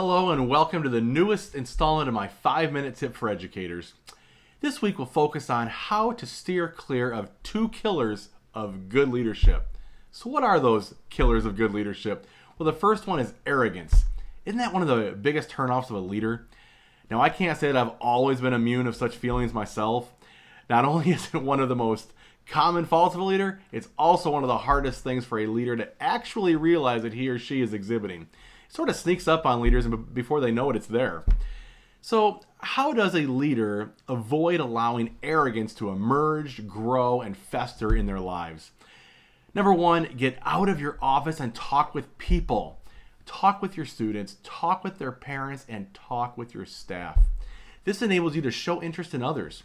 Hello and welcome to the newest installment of my 5-minute tip for educators. This week we'll focus on how to steer clear of 2 killers of good leadership. So what are those killers of good leadership? Well, the first one is arrogance. Isn't that one of the biggest turnoffs of a leader? Now, I can't say that I've always been immune of such feelings myself. Not only is it one of the most common faults of a leader, it's also one of the hardest things for a leader to actually realize that he or she is exhibiting. It sort of sneaks up on leaders and before they know it, it's there. So how does a leader avoid allowing arrogance to emerge, grow, and fester in their lives? Number 1, get out of your office and talk with people. Talk with your students, talk with their parents, and talk with your staff. This enables you to show interest in others.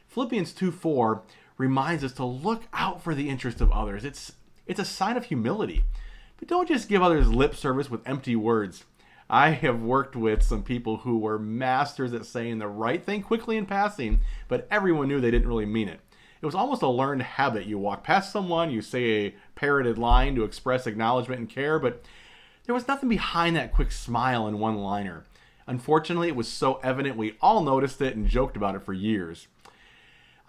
Philippians 2:4 reminds us to look out for the interest of others. It's a sign of humility. But don't just give others lip service with empty words. I have worked with some people who were masters at saying the right thing quickly in passing, but everyone knew they didn't really mean it. It was almost a learned habit. You walk past someone, you say a parroted line to express acknowledgement and care, but there was nothing behind that quick smile and one-liner. Unfortunately, it was so evident we all noticed it and joked about it for years.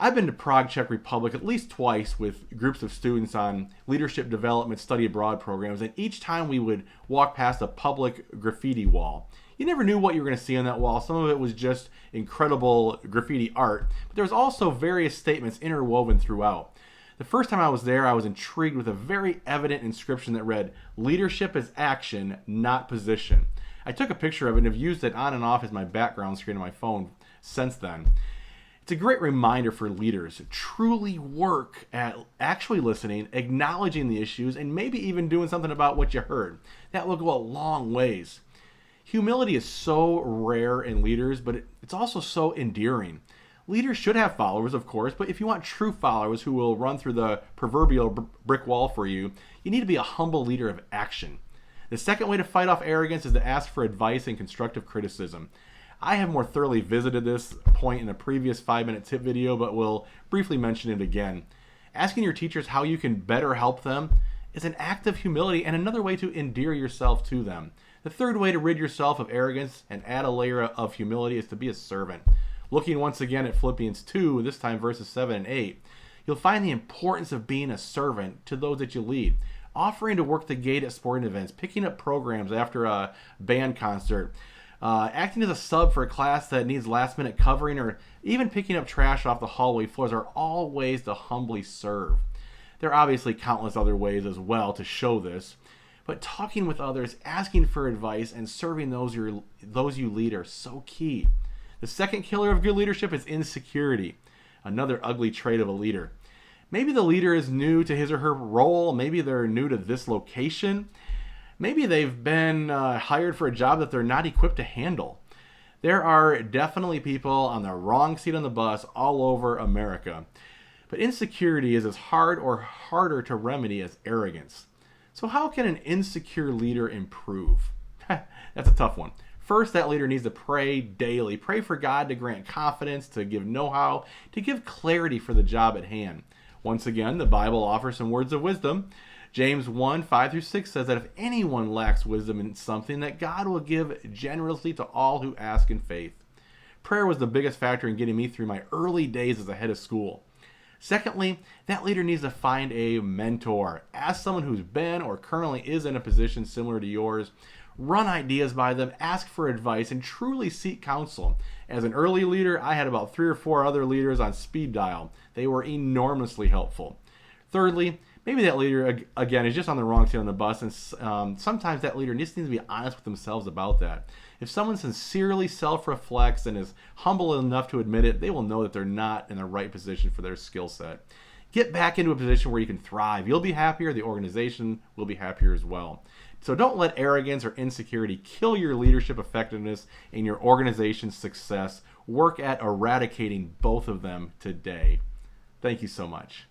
I've been to Prague, Czech Republic at least twice with groups of students on leadership development study abroad programs, and each time we would walk past a public graffiti wall. You never knew what you were going to see on that wall. Some of it was just incredible graffiti art, but there was also various statements interwoven throughout. The first time I was there, I was intrigued with a very evident inscription that read, "Leadership is action, not position." I took a picture of it and have used it on and off as my background screen on my phone since then. It's a great reminder for leaders to truly work at actually listening, acknowledging the issues, and maybe even doing something about what you heard. That will go a long ways. Humility is so rare in leaders, but it's also so endearing. Leaders should have followers, of course, but if you want true followers who will run through the proverbial brick wall for you, you need to be a humble leader of action. The second way to fight off arrogance is to ask for advice and constructive criticism. I have more thoroughly visited this point in a previous 5-minute tip video, but will briefly mention it again. Asking your teachers how you can better help them is an act of humility and another way to endear yourself to them. The third way to rid yourself of arrogance and add a layer of humility is to be a servant. Looking once again at Philippians 2, this time verses 7 and 8, you'll find the importance of being a servant to those that you lead. Offering to work the gate at sporting events, picking up programs after a band concert, acting as a sub for a class that needs last-minute covering, or even picking up trash off the hallway floors are all ways to humbly serve. There are obviously countless other ways as well to show this, but talking with others, asking for advice, and serving those you lead are so key. The second killer of good leadership is insecurity, another ugly trait of a leader. Maybe the leader is new to his or her role, maybe they're new to this location, maybe they've been hired for a job that they're not equipped to handle. There are definitely people on the wrong seat on the bus all over America. But insecurity is as hard or harder to remedy as arrogance. So how can an insecure leader improve? That's a tough one. First, that leader needs to pray daily. Pray for God to grant confidence, to give know-how, to give clarity for the job at hand. Once again, the Bible offers some words of wisdom. James 1:5-6 says that if anyone lacks wisdom in something, that God will give generously to all who ask in faith. Prayer was the biggest factor in getting me through my early days as a head of school. Secondly, that leader needs to find a mentor. Ask someone who's been or currently is in a position similar to yours. Run ideas by them, ask for advice, and truly seek counsel. As an early leader, I had about 3 or 4 other leaders on speed dial. They were enormously helpful. Thirdly, maybe that leader, again, is just on the wrong seat on the bus, and sometimes that leader just needs to be honest with themselves about that. If someone sincerely self-reflects and is humble enough to admit it, they will know that they're not in the right position for their skill set. Get back into a position where you can thrive. You'll be happier, the organization will be happier as well. So don't let arrogance or insecurity kill your leadership effectiveness and your organization's success. Work at eradicating both of them today. Thank you so much.